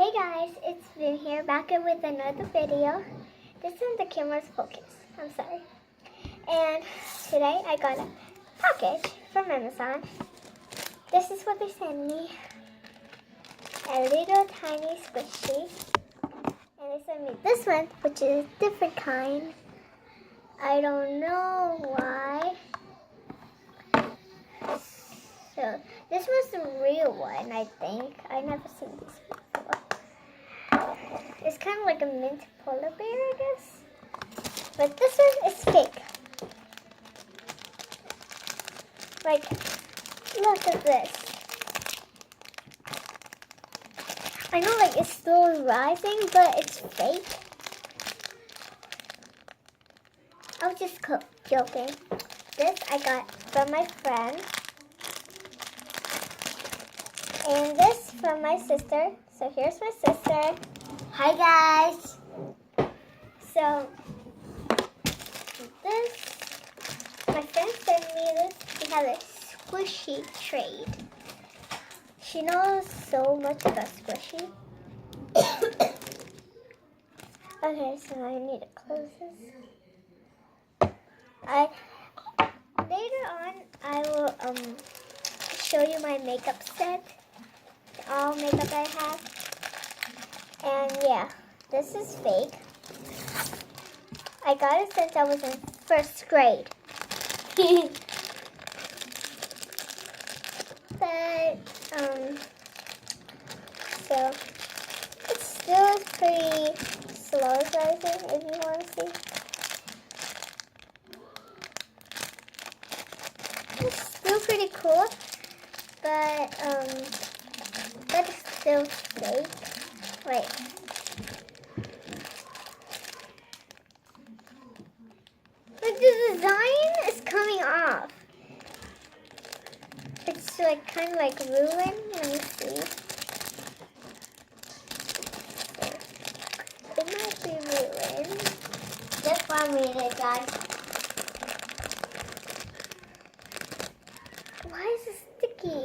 Hey guys, it's Vin here, back in with another video. This time the camera's focused. I'm sorry. And today I got a package from Amazon. This is what they sent me. A little tiny squishy. And they sent me this one, which is a different kind. I don't know why. So this was the real one, I think. I never seen this before. It's kind of like a mint polar bear, I guess. But this one is fake. Like, look at this. I know, like, it's still rising, but it's fake. I was just joking. This I got from my friend. And this from my sister. So here's my sister. Hi guys. So this, my friend sent me this. We have a squishy trade. She knows so much about squishy. Okay, so I need to close this. Later on I will show you my makeup set. All makeup I have. And yeah, this is fake. I got it since I was in first grade. But, so, it's still pretty slow rising if you want to see. It's still pretty cool, but it's still fake. Wait. But the design is coming off. It's like kind of like ruined. Let me see. It might be ruined. Just 1 minute, guys. Why is it sticky?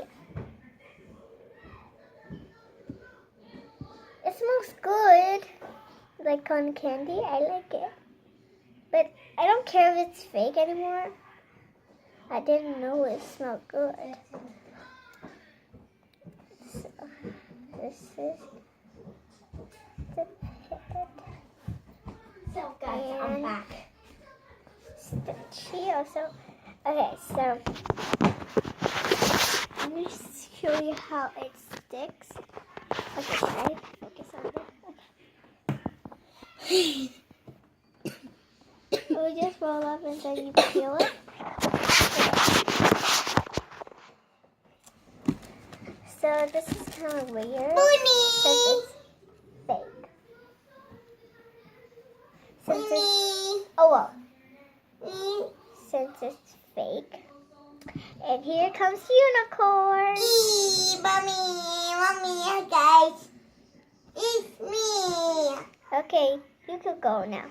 It smells good, like cotton candy. I like it, but I don't care if it's fake anymore. I didn't know it smelled good. So this is the pit. So guys, I'm back. Stitchy also. Okay, so let me show you how it sticks. Okay, ready? Focus on it. Okay. It will just roll up and then you peel it. So this is kind of weird. Since it's fake. Since it's fake. And here comes unicorn. Mommy, guys. It's me. Okay, you could go now.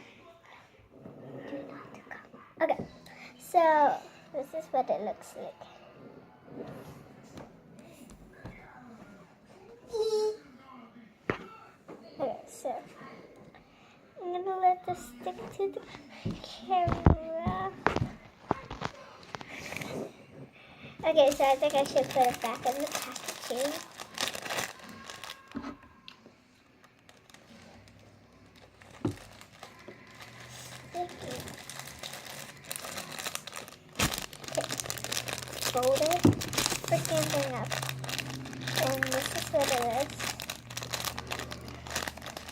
Do not go. Okay, so this is what it looks like. Okay, so I'm gonna let this stick to the camera. Okay, so I think I should put it back in the packaging. Sticky. Okay, fold it, freaking thing up. And this is what it is.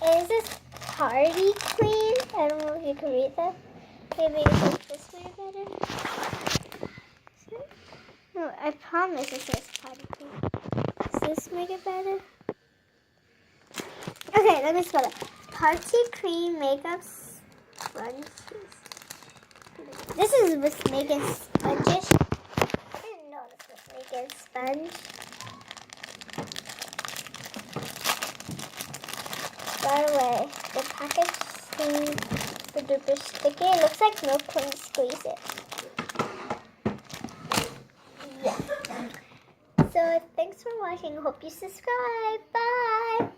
And this is Party Queen. I don't know if you can read that. Maybe it's this way better. No, I promise it says Party Queen. Does this make it better? Okay, let me spell it. Party Cream Makeup Sponges. This is with making sponges. I didn't know this was making sponge. By the way, the package seems super duper sticky. It looks like milk when you squeeze it. Yeah. So thanks for watching. Hope you subscribe. Bye.